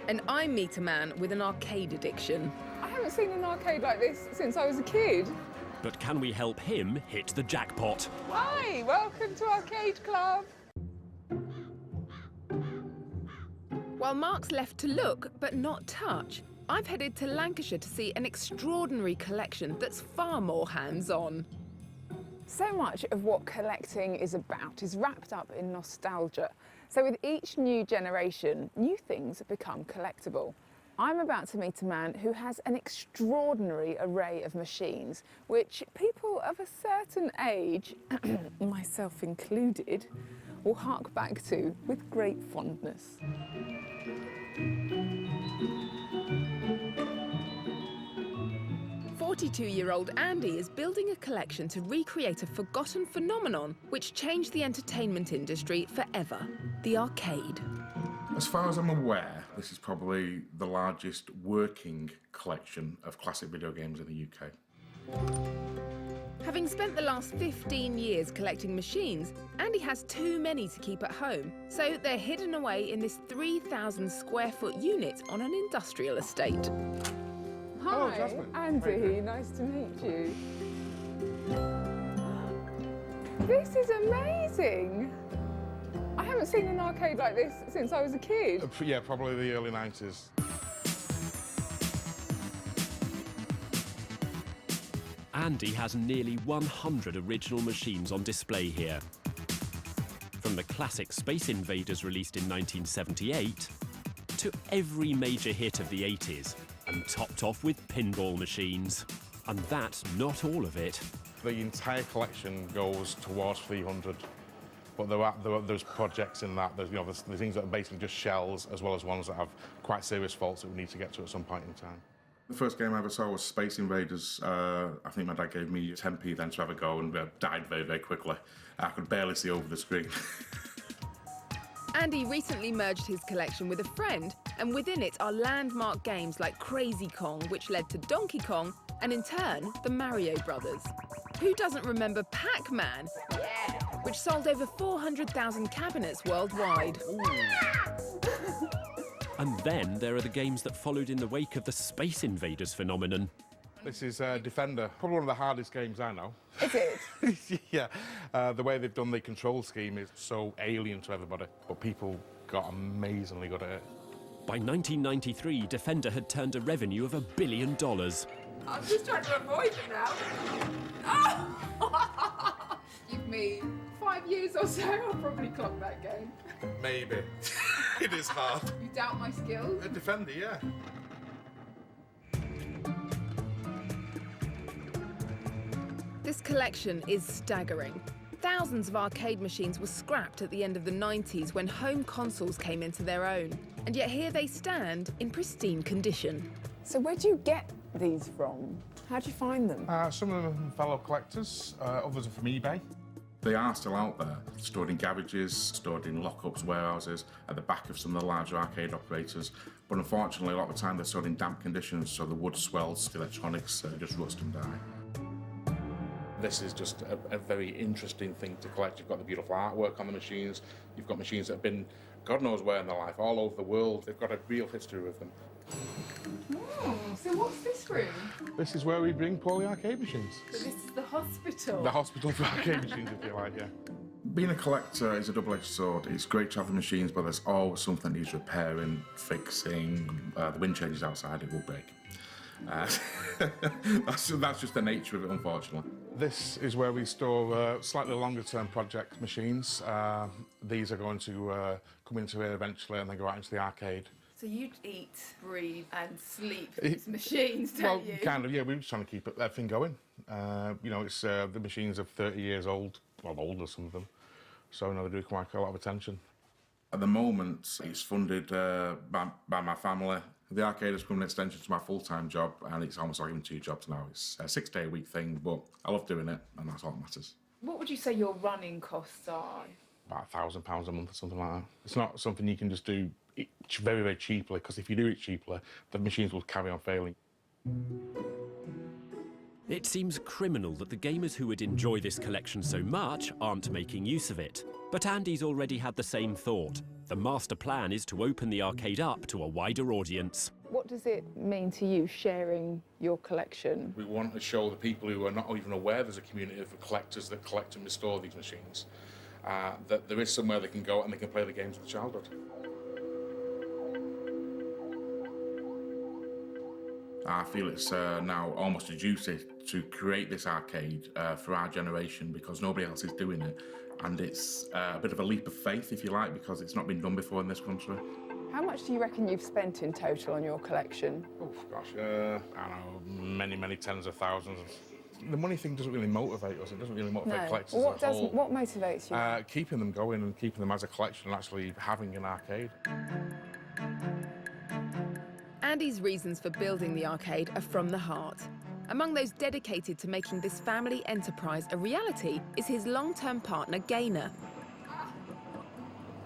And I meet a man with an arcade addiction. I haven't seen an arcade like this since I was a kid. But can we help him hit the jackpot? Hi, welcome to Arcade Club. While Mark's left to look but not touch, I've headed to Lancashire to see an extraordinary collection that's far more hands-on. So much of what collecting is about is wrapped up in nostalgia. So with each new generation, new things become collectible. I'm about to meet a man who has an extraordinary array of machines, which people of a certain age, myself included, will hark back to with great fondness. 42-year-old Andy is building a collection to recreate a forgotten phenomenon which changed the entertainment industry forever, the arcade. As far as I'm aware, this is probably the largest working collection of classic video games in the UK. Having spent the last 15 years collecting machines, Andy has too many to keep at home, so they're hidden away in this 3,000 square foot unit on an industrial estate. Hi, Jasmine. Andy, nice to meet you. This is amazing. I haven't seen an arcade like this since I was a kid. Yeah, probably the early 90s. Andy has nearly 100 original machines on display here. From the classic Space Invaders released in 1978 to every major hit of the 80s, and topped off with pinball machines. And that's not all of it. The entire collection goes towards 300, but there's projects in that. There's, there's things that are basically just shells, as well as ones that have quite serious faults that we need to get to at some point in time. The first game I ever saw was Space Invaders. I think my dad gave me 10p then to have a go, and died very, very quickly. I could barely see over the screen. Andy recently merged his collection with a friend, and within it are landmark games like Crazy Kong, which led to Donkey Kong, and in turn, the Mario Brothers. Who doesn't remember Pac-Man? Yeah! Which sold over 400,000 cabinets worldwide. And then there are the games that followed in the wake of the Space Invaders phenomenon. This is Defender, probably one of the hardest games I know. Is it? Yeah, the way they've done the control scheme is so alien to everybody, but people got amazingly good at it. By 1993, Defender had turned a revenue of $1 billion. I'm just trying to avoid it now. Oh! Give me 5 years or so, I'll probably clock that game. Maybe. It is hard. You doubt my skills? A Defender, yeah. This collection is staggering. Thousands of arcade machines were scrapped at the end of the 90s when home consoles came into their own. And yet here they stand in pristine condition. So where do you get these from? How do you find them? Some of them are from fellow collectors, others are from eBay. They are still out there, stored in garages, stored in lockups, warehouses, at the back of some of the larger arcade operators. But unfortunately, a lot of the time they're stored in damp conditions, so the wood swells, the electronics just rust and die. This is just a very interesting thing to collect. You've got the beautiful artwork on the machines. You've got machines that have been God knows where in their life, all over the world. They've got a real history with them. Oh, so what's this room? This is where we bring poorly arcade machines. So this is the hospital? The hospital for arcade machines, if you like, yeah. Being a collector is a double-edged sword. It's great to have the machines, but there's always something that needs repairing, fixing. The wind changes outside, it will break. That's just the nature of it, unfortunately. This is where we store slightly longer-term project machines. These are going to come into here eventually and then go out into the arcade. So you eat, breathe and sleep these machines, don't you? Well, kind of, yeah. We're just trying to keep everything going. You know, it's the machines are 30 years old, well, older, some of them. So, you know, they do require a lot of attention. At the moment, it's funded by my family. The arcade has become an extension to my full-time job, and it's almost like having 2 jobs now. It's a 6-day-a-week thing, but I love doing it, and that's all that matters. What would you say your running costs are? About £1,000 a month or something like that. It's not something you can just do very, very cheaply, because if you do it cheaply, the machines will carry on failing. It seems criminal that the gamers who would enjoy this collection so much aren't making use of it. But Andy's already had the same thought. The master plan is to open the arcade up to a wider audience. What does it mean to you, sharing your collection? We want to show the people who are not even aware there's a community of collectors that collect and restore these machines, that there is somewhere they can go and they can play the games of their childhood. I feel it's now almost a duty to create this arcade for our generation because nobody else is doing it. And it's a bit of a leap of faith, if you like, because it's not been done before in this country. How much do you reckon you've spent in total on your collection? Oh, gosh, I don't know, many tens of thousands. The money thing doesn't really motivate us. It doesn't really motivate collectors Well, as a whole. what motivates you? Keeping them going and keeping them as a collection and actually having an arcade. Andy's reasons for building the arcade are from the heart. Among those dedicated to making this family enterprise a reality is his long-term partner, Gaynor.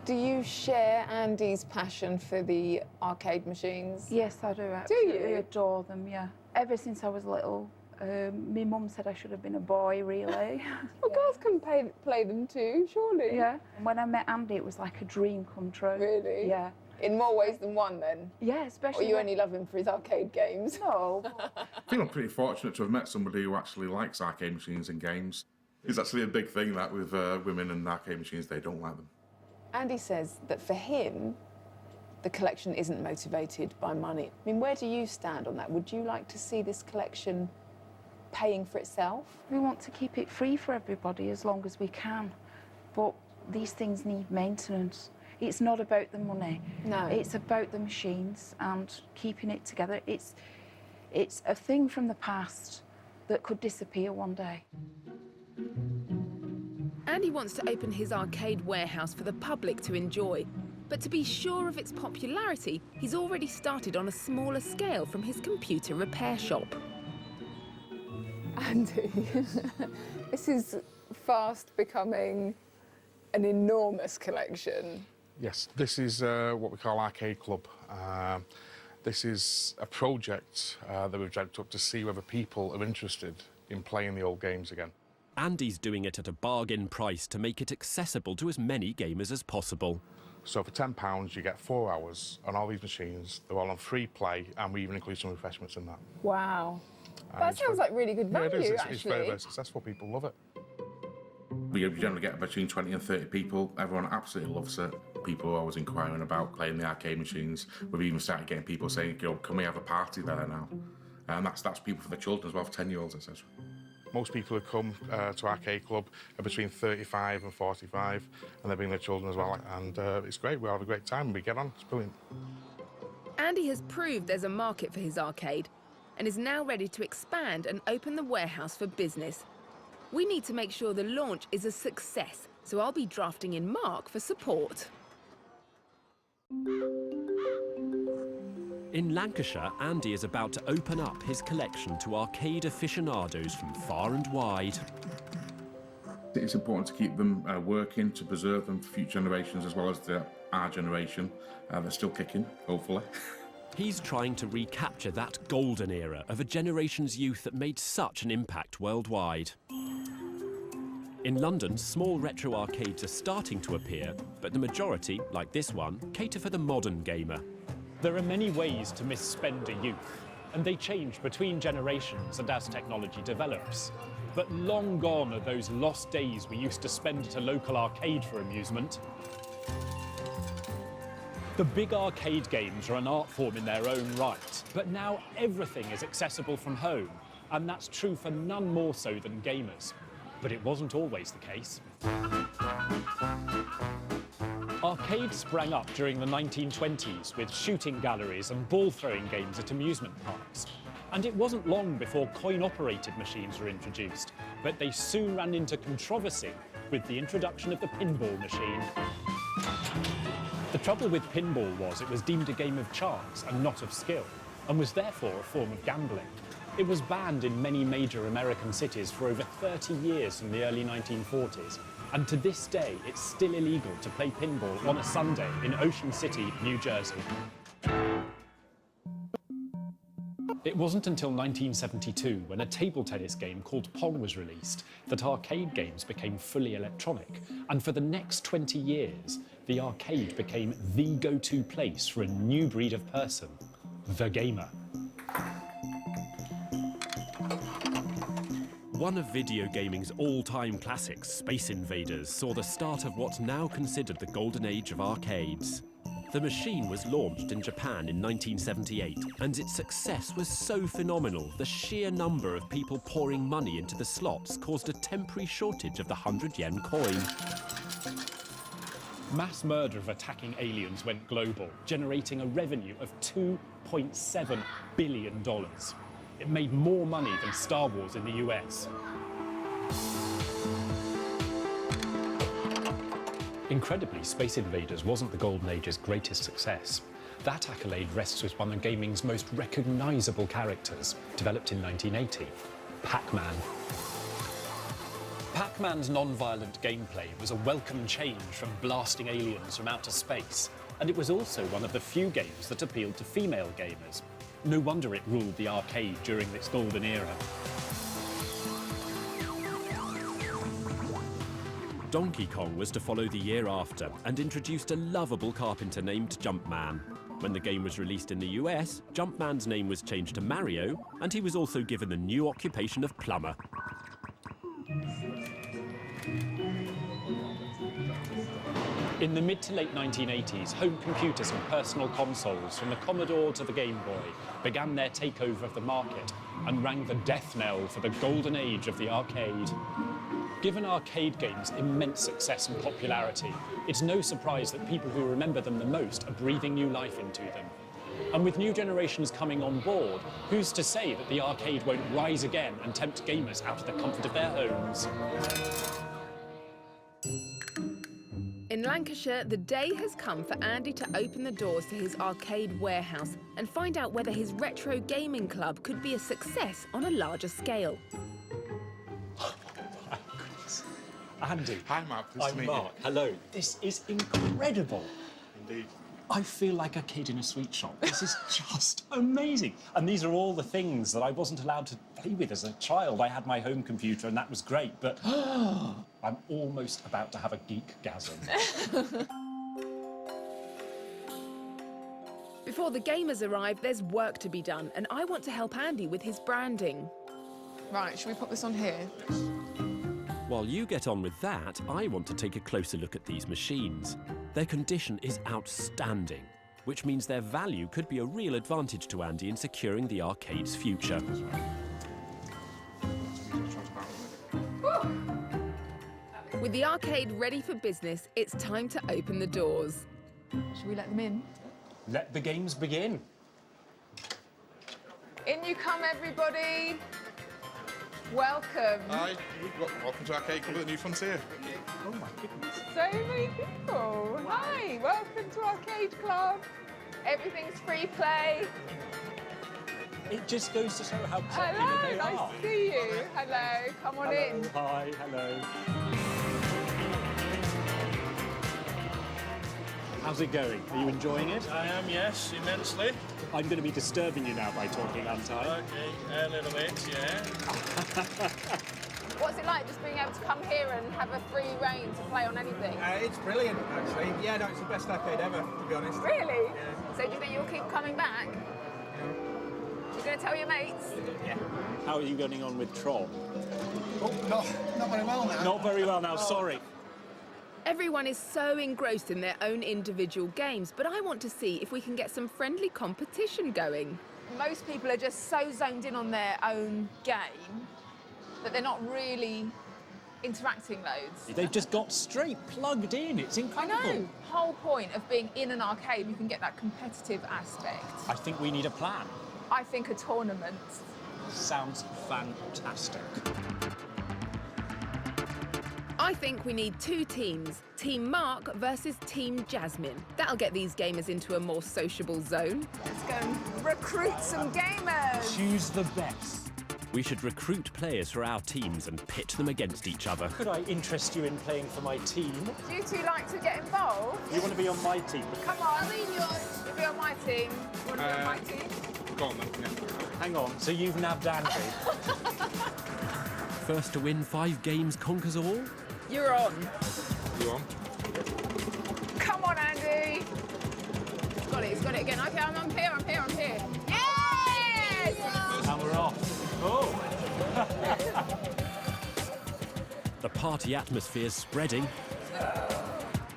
Do you share Andy's passion for the arcade machines? Yes, I do. Do Absolutely you? adore them, yeah. Ever since I was little, my mum said I should have been a boy, really. Well, girls can play them too, surely. Yeah. When I met Andy, it was like a dream come true. Really? Yeah. In more ways than one, then? Yeah, Or especially you only love him for his arcade games? No. I feel I'm pretty fortunate to have met somebody who actually likes arcade machines and games. It's actually a big thing that with women and arcade machines, they don't like them. Andy says that for him, the collection isn't motivated by money. I mean, where do you stand on that? Would you like to see this collection paying for itself? We want to keep it free for everybody as long as we can. But these things need maintenance. It's not about the money. No. It's about the machines and keeping it together. It's a thing from the past that could disappear one day. Andy wants to open his arcade warehouse for the public to enjoy. But to be sure of its popularity, he's already started on a smaller scale from his computer repair shop. Andy, this is fast becoming an enormous collection. Yes, this is what we call Arcade Club. This is a project that we've dreamt up to see whether people are interested in playing the old games again. Andy's doing it at a bargain price to make it accessible to as many gamers as possible. So for £10, you get 4 hours on all these machines. They're all on free play, and we even include some refreshments in that. Wow. And That it's sounds like really good Yeah, value, it is. actually. It's very, very successful. People love it. We generally get between 20 and 30 people. Everyone absolutely loves it. People are always inquiring about playing the arcade machines. We've even started getting people saying, you know, can we have a party there now? And that's people for the children as well, for 10-year-olds, etc. Most people who come to Arcade Club are between 35 and 45, and they bring their children as well. And it's great. We have a great time. We get on. It's brilliant. Andy has proved there's a market for his arcade and is now ready to expand and open the warehouse for business. We need to make sure the launch is a success, so I'll be drafting in Mark for support. In Lancashire, Andy is about to open up his collection to arcade aficionados from far and wide. It's important to keep them working, to preserve them for future generations as well as our generation. They're still kicking, hopefully. He's trying to recapture that golden era of a generation's youth that made such an impact worldwide. In London, small retro arcades are starting to appear, but the majority, like this one, cater for the modern gamer. There are many ways to misspend a youth, and they change between generations and as technology develops. But long gone are those lost days we used to spend at a local arcade for amusement. The big arcade games are an art form in their own right, but now everything is accessible from home, and that's true for none more so than gamers. But it wasn't always the case. Arcades sprang up during the 1920s with shooting galleries and ball-throwing games at amusement parks. And it wasn't long before coin-operated machines were introduced, but they soon ran into controversy with the introduction of the pinball machine. The trouble with pinball was it was deemed a game of chance and not of skill, and was therefore a form of gambling. It was banned in many major American cities for over 30 years in the early 1940s, and to this day it's still illegal to play pinball on a Sunday in Ocean City, New Jersey. It wasn't until 1972, when a table tennis game called Pong was released, that arcade games became fully electronic. And for the next 20 years, the arcade became the go-to place for a new breed of person, the gamer. One of video gaming's all-time classics, Space Invaders, saw the start of what's now considered the golden age of arcades. The machine was launched in Japan in 1978, and its success was so phenomenal, the sheer number of people pouring money into the slots caused a temporary shortage of the 100-yen coin. Mass murder of attacking aliens went global, generating a revenue of $2.7 billion. It made more money than Star Wars in the US. Incredibly, Space Invaders wasn't the Golden Age's greatest success. That accolade rests with one of gaming's most recognisable characters, developed in 1980, Pac-Man. Pac-Man's non-violent gameplay was a welcome change from blasting aliens from outer space, and it was also one of the few games that appealed to female gamers. No wonder it ruled the arcade during its golden era. Donkey Kong was to follow the year after and introduced a lovable carpenter named Jumpman. When the game was released in the US, Jumpman's name was changed to Mario, and he was also given the new occupation of plumber. In the mid to late 1980s, home computers and personal consoles, from the Commodore to the Game Boy, began their takeover of the market and rang the death knell for the golden age of the arcade. Given arcade games immense success and popularity, it's no surprise that people who remember them the most are breathing new life into them. And with new generations coming on board, who's to say that the arcade won't rise again and tempt gamers out of the comfort of their homes? In Lancashire, the day has come for Andy to open the doors to his arcade warehouse and find out whether his retro gaming club could be a success on a larger scale. Andy. Hi, Mark. Nice to meet you. Mark. Hello. This is incredible. Indeed. I feel like a kid in a sweet shop. This is just amazing. And these are all the things that I wasn't allowed to play with as a child. I had my home computer and that was great, but I'm almost about to have a geek-gasm. Before the gamers arrive, there's work to be done, and I want to help Andy with his branding. Right, should we pop this on here? While you get on with that, I want to take a closer look at these machines. Their condition is outstanding, which means their value could be a real advantage to Andy in securing the arcade's future. With the arcade ready for business, it's time to open the doors. Should we let them in? Let the games begin. In you come, everybody. Welcome. Hi, welcome to Arcade Club at the New Frontier. Oh my goodness. So many people. Hi, welcome to Arcade Club. Everything's free play. It just goes to show how popular Hello, they nice are. to see you. Hello, come on in. Hi, hello. How's it going? Are you enjoying it? I am, yes, immensely. I'm going to be disturbing you now by talking, aren't I? Okay, a little bit, yeah. What's it like just being able to come here and have a free reign to play on anything? It's brilliant, actually. Yeah, no, it's the best arcade ever, to be honest. Really? Yeah. So do you think you'll keep coming back? You're going to tell your mates? Yeah. How are you getting on with Tron? Oh, not very well now. Not very well now, sorry. Everyone is so engrossed in their own individual games, but I want to see if we can get some friendly competition going. Most people are just so zoned in on their own game that they're not really interacting loads. They've just got straight plugged in. It's I incredible. know. Whole point of being in an arcade, you can get that competitive aspect. I think we need a plan. I think a tournament. Sounds fantastic. I think we need two teams, Team Mark versus Team Jasmine. That'll get these gamers into a more sociable zone. Let's go and recruit some gamers. Choose the best. We should recruit players for our teams and pit them against each other. Could I interest you in playing for my team? Do you two like to get involved? You want to be on my team? Come on. You'll be on my team. You want to be on my team? Go on then. Yeah. Hang on, so you've nabbed Andy? First to win 5 games conquers all? You're on. You on? Come on, Andy. He's got it again. Okay, I'm here. Yes! And we're off. Oh! The party atmosphere's spreading.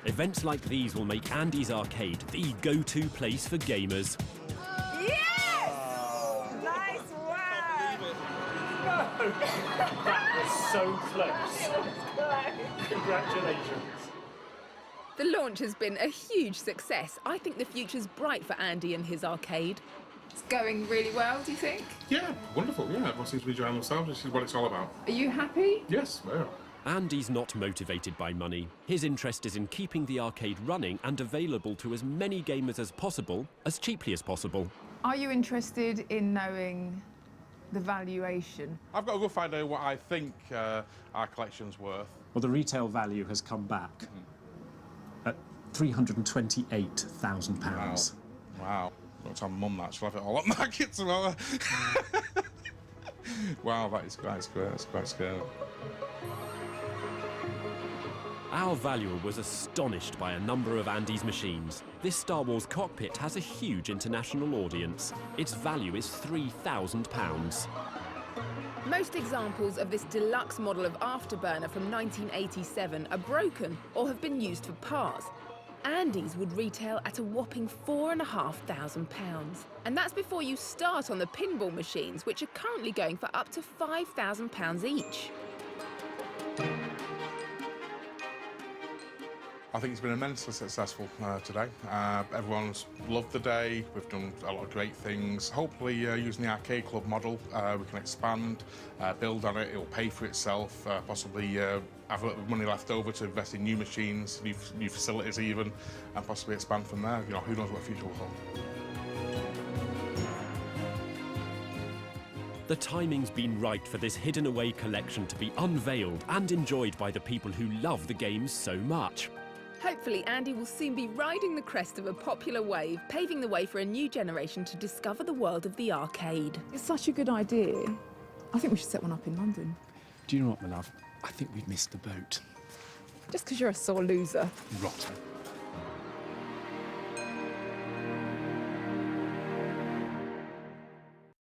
Events like these will make Andy's Arcade the go-to place for gamers. Yes! Nice work. That was so close. Congratulations. The launch has been a huge success. I think the future's bright for Andy and his arcade. It's going really well, do you think? Yeah, wonderful. Yeah, everyone seems to be enjoying themselves. This is what it's all about. Are you happy? Yes, we are. Andy's not motivated by money. His interest is in keeping the arcade running and available to as many gamers as possible, as cheaply as possible. Are you interested in knowing the valuation? I've got a rough idea what I think our collection's worth. Well, the retail value has come back at £328,000. Wow. Don't tell Mum that. She'll have it all at market tomorrow. Wow, that is quite scary. That's quite scary. Our valuer was astonished by a number of Andy's machines. This Star Wars cockpit has a huge international audience. Its value is £3,000. Most examples of this deluxe model of Afterburner from 1987 are broken or have been used for parts. Andy's would retail at a whopping £4,500. And that's before you start on the pinball machines, which are currently going for up to £5,000 each. I think it's been immensely successful today. Everyone's loved the day. We've done a lot of great things. Hopefully, using the arcade club model, we can expand, build on it. It will pay for itself. Possibly have a little bit of money left over to invest in new machines, new facilities even, and possibly expand from there. You know, who knows what the future will hold. The timing's been right for this hidden away collection to be unveiled and enjoyed by the people who love the games so much. Hopefully, Andy will soon be riding the crest of a popular wave, paving the way for a new generation to discover the world of the arcade. It's such a good idea. I think we should set one up in London. Do you know what, my love? I think we've missed the boat. Just because you're a sore loser. Rotter.